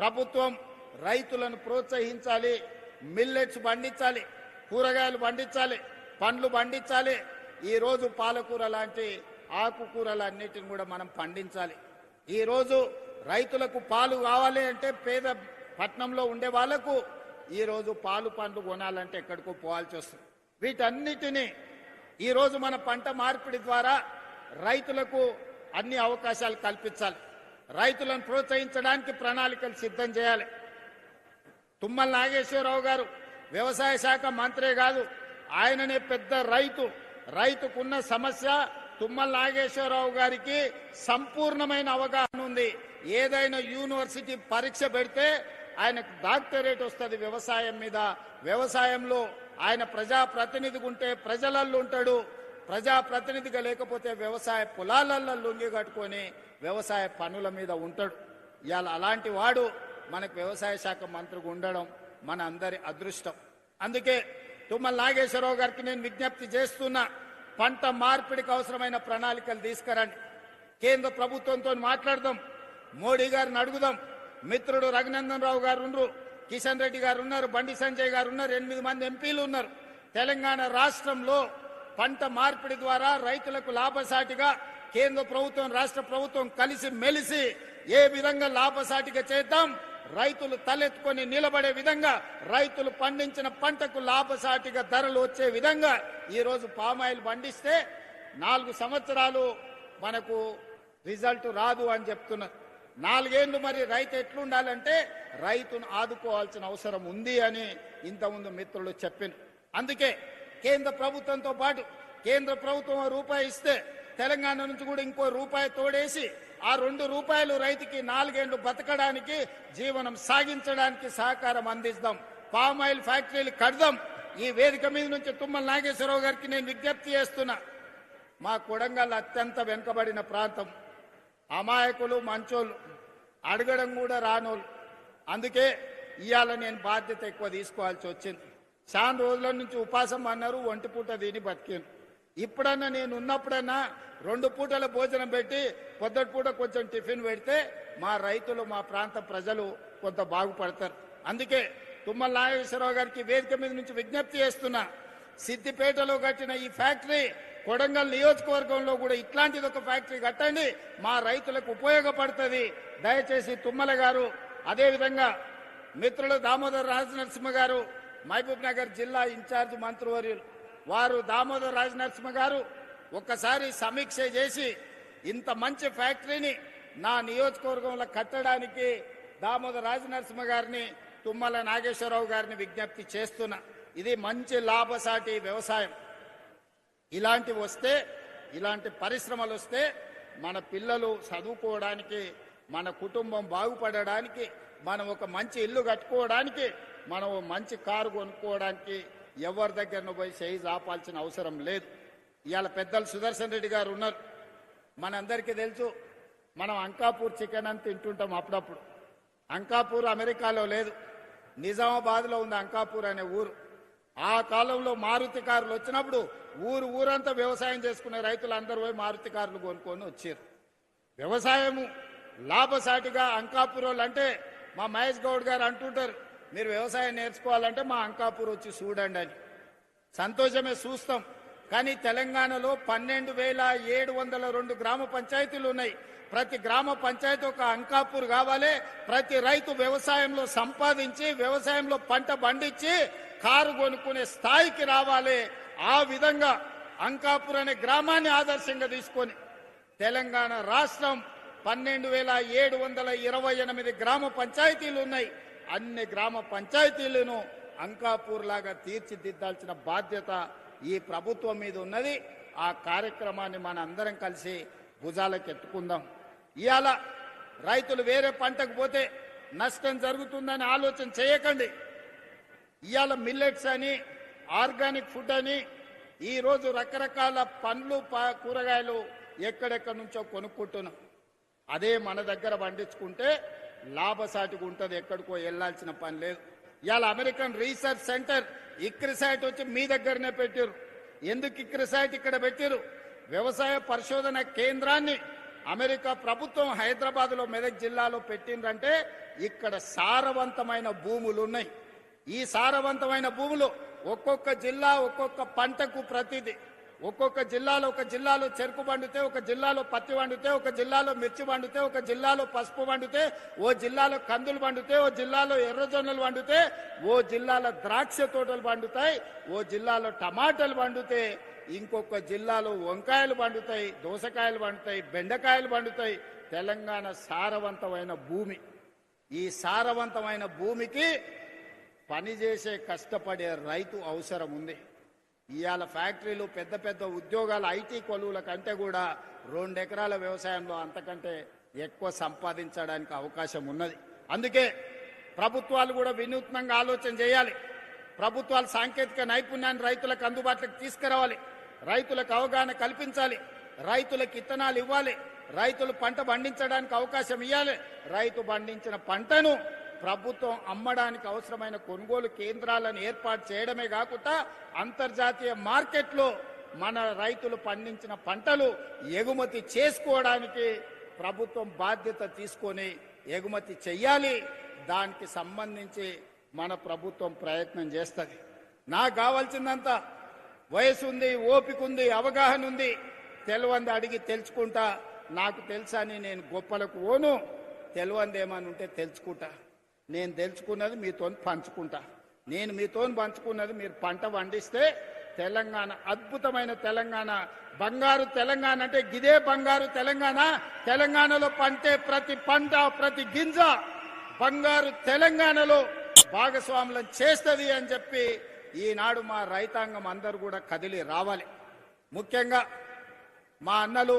ప్రభుత్వం రైతులను ప్రోత్సహించాలి, మిల్లెట్స్ పండించాలి, కూరగాయలు పండించాలి, పండ్లు పండించాలి. ఈరోజు పాలకూర లాంటి ఆకుకూరలన్నిటిని కూడా మనం పండించాలి. ఈరోజు రైతులకు పాలు కావాలి అంటే పేద పట్టణంలో ఉండే వాళ్లకు ఈరోజు పాలు పండ్లు కొనాలంటే ఎక్కడికో పోవాల్సి వస్తుంది. వీటన్నిటినీ ఈరోజు మన పంట మార్పిడి ద్వారా రైతులకు అన్ని అవకాశాలు కల్పించాలి. రైతులను ప్రోత్సహించడానికి ప్రణాళికలు సిద్ధం చేయాలి. తుమ్మల నాగేశ్వరరావు గారు వ్యవసాయ శాఖ మంత్రే కాదు, ఆయననే పెద్ద రైతుకున్న సమస్య తుమ్మల నాగేశ్వరరావు గారికి సంపూర్ణమైన అవగాహన ఉంది. ఏదైనా యూనివర్సిటీ పరీక్ష పెడితే ఆయనకు డాక్టరేట్ వస్తుంది వ్యవసాయం మీద. వ్యవసాయంలో ఆయన ప్రజాప్రతినిధిగా ఉంటే ప్రజలల్లో ఉంటాడు, ప్రజాప్రతినిధిగా లేకపోతే వ్యవసాయ పొలాలలో లొంగి కట్టుకొని వ్యవసాయ పనుల మీద ఉంటాడు. ఇవాళ అలాంటి వాడు మనకు వ్యవసాయ శాఖ మంత్రిగా ఉండడం మన అందరి అదృష్టం. అందుకే తుమ్మల నాగేశ్వరరావు గారికి నేను విజ్ఞప్తి చేస్తున్నా, పంట మార్పిడికి అవసరమైన ప్రణాళికలు తీసుకురండి. కేంద్ర ప్రభుత్వంతో మాట్లాడదాం, మోడీ గారిని అడుగుదాం. మిత్రుడు రఘునందన్ రావు గారు ఉన్నారు, కిషన్ రెడ్డి గారు ఉన్నారు, బండి సంజయ్ గారు ఉన్నారు, 8 మంది ఎంపీలు ఉన్నారు. తెలంగాణ రాష్ట్రంలో పంట మార్పిడి ద్వారా రైతులకు లాభసాటిగా కేంద్ర ప్రభుత్వం రాష్ట్ర ప్రభుత్వం కలిసి మెలిసి ఏ విధంగా లాభసాటిగా చేద్దాం, రైతులు తలెత్తుకొని నిలబడే విధంగా, రైతులు పండించిన పంటకు లాభసాటిగా ధరలు వచ్చే విధంగా ఈరోజు పామాయిల్ పండిస్తే 4 సంవత్సరాలు మనకు రిజల్ట్ రాదు అని చెప్తున్నారు. 4 ఏళ్లు మరి రైతు ఎట్లుండాలంటే రైతును ఆదుకోవాల్సిన అవసరం ఉంది అని ఇంతకుముందు మిత్రులు చెప్పారు. అందుకే కేంద్ర ప్రభుత్వంతో పాటు కేంద్ర ప్రభుత్వం రూపాయి ఇస్తే తెలంగాణ నుంచి కూడా ఇంకో రూపాయి తోడేసి ఆ 2 రూపాయలు రైతుకి 4 ఏళ్లు బతకడానికి, జీవనం సాగించడానికి సహకారం అందిస్తాం. పామాయిల్ ఫ్యాక్టరీలు కడదాం. ఈ వేదిక మీద నుంచి తుమ్మల నాగేశ్వరరావు గారికి నేను విజ్ఞప్తి చేస్తున్నా, మా కొడంగల్ అత్యంత వెనుకబడిన ప్రాంతం, అమాయకులు మంచోళ్ళు, అడగడం కూడా రానోళ్ళు. అందుకే ఇవాళ నేను బాధ్యత ఎక్కువ తీసుకోవాల్సి వచ్చింది. చాలా రోజుల నుంచి ఉపాసం అన్నారు, 1 పూట తిని బతికాను. ఇప్పుడన్నా నేను ఉన్నప్పుడన్నా 2 పూటల భోజనం పెట్టి పొద్దుటి పూట కొంచెం టిఫిన్ పెడితే మా రైతులు, మా ప్రాంత ప్రజలు కొంత బాగుపడతారు. అందుకే తుమ్మల నాగేశ్వరరావు గారికి వేదిక మీద నుంచి విజ్ఞప్తి చేస్తున్నా, సిద్దిపేటలో కట్టిన ఈ ఫ్యాక్టరీ కొడంగల్ నియోజకవర్గంలో కూడా ఇట్లాంటిది ఒక ఫ్యాక్టరీ కట్టండి, మా రైతులకు ఉపయోగపడుతుంది. దయచేసి తుమ్మల గారు, అదేవిధంగా మిత్రులు దామోదర్ రాజనరసింహ గారు, మహబూబ్ నగర్ జిల్లా ఇన్ఛార్జ్ మంత్రివర్యులు వారు, దామోదర్ రాజనరసింహ గారు ఒక్కసారి సమీక్ష చేసి ఇంత మంచి ఫ్యాక్టరీని నా నియోజకవర్గంలో కట్టడానికి దామోదర్ రాజనరసింహ గారిని, తుమ్మల నాగేశ్వరరావు గారిని విజ్ఞప్తి చేస్తున్నా. ఇది మంచి లాభసాటి వ్యవసాయం. ఇలాంటివి వస్తే, ఇలాంటి పరిశ్రమలు వస్తే మన పిల్లలు చదువుకోవడానికి, మన కుటుంబం బాగుపడడానికి, మనం ఒక మంచి ఇల్లు కట్టుకోవడానికి, మనం మంచి కారు కొనుక్కోవడానికి ఎవరి దగ్గరను పోయి చేయి ఆపాల్సిన అవసరం లేదు. ఇవాళ పెద్దలు సుదర్శన్ రెడ్డి గారు ఉన్నారు. మనందరికీ తెలుసు, మనం అంకాపూర్ చికెన్ అని తింటుంటాం అప్పుడప్పుడు. అంకాపూర్ అమెరికాలో లేదు, నిజామాబాద్లో ఉంది అంకాపూర్ అనే ఊరు. ఆ కాలంలో మారుతి కార్లు వచ్చినప్పుడు ఊరంతా వ్యవసాయం చేసుకునే రైతులు అందరూ పోయి మారుతి కార్లు కొనుక్కొని వచ్చారు. వ్యవసాయము లాభసాటిగా అంకాపూర్ అంటే మా మహేష్ గౌడ్ గారు అంటుంటారు, మీరు వ్యవసాయం నేర్చుకోవాలంటే మా అంకాపూర్ వచ్చి చూడండి అని. సంతోషమే, చూస్తాం. కానీ తెలంగాణలో 12,702 గ్రామ పంచాయతీలు ఉన్నాయి. ప్రతి గ్రామ పంచాయతీ ఒక అంకాపూర్ కావాలి. ప్రతి రైతు వ్యవసాయంలో సంపాదించి, వ్యవసాయంలో పంట పండించి కారు కొనుక్కునే స్థాయికి రావాలి. ఆ విధంగా అంకాపూర్ అనే గ్రామాన్ని ఆదర్శంగా తీసుకొని తెలంగాణ రాష్ట్రం 12,728 గ్రామ పంచాయతీలు ఉన్నాయి. అన్ని గ్రామ పంచాయతీలను అంకాపూర్ లాగా తీర్చిదిద్దాల్సిన బాధ్యత ఈ ప్రభుత్వం మీద ఉన్నది. ఆ కార్యక్రమాన్ని మన అందరం కలిసి భుజాలకు ఎత్తుకుందాం. ఇవాళ రైతులు వేరే పంటకు పోతే నష్టం జరుగుతుందని ఆలోచన చేయకండి. ఇవాళ మిల్లెట్స్ అని, ఆర్గానిక్ ఫుడ్ అని ఈరోజు రకరకాల పండ్లు కూరగాయలు ఎక్కడెక్కడి నుంచో కొనుక్కుంటున్నాం. అదే మన దగ్గర పండించుకుంటే లాభసాటిగా ఉంటుంది, ఎక్కడికో వెళ్లాల్సిన పని లేదు. ఇవాళ అమెరికన్ రీసెర్చ్ సెంటర్ ఇక్రిసైట్ వచ్చి మీ దగ్గరనే పెట్టారు. ఎందుకు ఇక్రిసైట్ ఇక్కడ పెట్టారు? వ్యవసాయ పరిశోధన కేంద్రాన్ని అమెరికా ప్రభుత్వం హైదరాబాద్లో మెదక్ జిల్లాలో పెట్టిందంటే ఇక్కడ సారవంతమైన భూములు ఉన్నాయి. ఈ సారవంతమైన భూములు ఒక్కొక్క జిల్లా ఒక్కొక్క పంటకు ప్రతిది. ఒక్కొక్క జిల్లాలో ఒక జిల్లాలో చెరుకు పండితే, ఒక జిల్లాలో పత్తి పండితే, ఒక జిల్లాలో మిర్చి పండితే, ఒక జిల్లాలో పసుపు పండితే, ఓ జిల్లాలో కందులు పండితే, ఓ జిల్లాలో ఎర్రజొన్నలు పండితే, ఓ జిల్లాలో ద్రాక్ష తోటలు పండుతాయి, ఓ జిల్లాలో టమాటాలు పండితే, ఇంకొక జిల్లాలో వంకాయలు పండుతాయి, దోసకాయలు పండుతాయి, బెండకాయలు పండుతాయి. తెలంగాణ సారవంతమైన భూమి. ఈ సారవంతమైన భూమికి పనిచేసే కష్టపడే రైతు అవసరం ఉంది. ఇవాళ ఫ్యాక్టరీలు పెద్ద పెద్ద ఉద్యోగాలు ఐటీ కొలువుల కంటే కూడా 2 ఎకరాల వ్యవసాయంలో అంతకంటే ఎక్కువ సంపాదించడానికి అవకాశం ఉన్నది. అందుకే ప్రభుత్వాలు కూడా వినూత్నంగా ఆలోచన చేయాలి. ప్రభుత్వాలు సాంకేతిక నైపుణ్యాన్ని రైతులకు అందుబాటులోకి తీసుకురావాలి. రైతులకు అవగాహన కల్పించాలి. రైతులకు ఇత్తనాలు ఇవ్వాలి. రైతులు పంట పండించడానికి అవకాశం ఇవ్వాలి. రైతు పండించిన పంటను ప్రభుత్వం అమ్మడానికి అవసరమైన కొనుగోలు కేంద్రాలను ఏర్పాటు చేయడమే కాకుండా అంతర్జాతీయ మార్కెట్లో మన రైతులు పండించిన పంటలు ఎగుమతి చేసుకోవడానికి ప్రభుత్వం బాధ్యత తీసుకొని ఎగుమతి చెయ్యాలి. దానికి సంబంధించి మన ప్రభుత్వం ప్రయత్నం చేస్తుంది. నాకు కావాల్సిందంతా వయసు ఉంది, ఓపిక ఉంది, అవగాహన ఉంది. తెలివంది అడిగి తెలుసుకుంటా. నాకు తెలుసని నేను గొప్పలకు ఓను. తెలివంది ఏమని ఉంటే తెలుసుకుంటా. నేను తెలుసుకున్నది మీతో పంచుకుంటా. నేను మీతో పంచుకున్నది మీరు పంట పండిస్తే తెలంగాణ అద్భుతమైన తెలంగాణ, బంగారు తెలంగాణ అంటే గిదే బంగారు తెలంగాణ. తెలంగాణలో పంటే ప్రతి పంట, ప్రతి గింజ బంగారు తెలంగాణలో భాగస్వాములను చేస్తుంది అని చెప్పి ఈనాడు మా రైతాంగం అందరూ కూడా కదిలి రావాలి. ముఖ్యంగా మా అన్నలు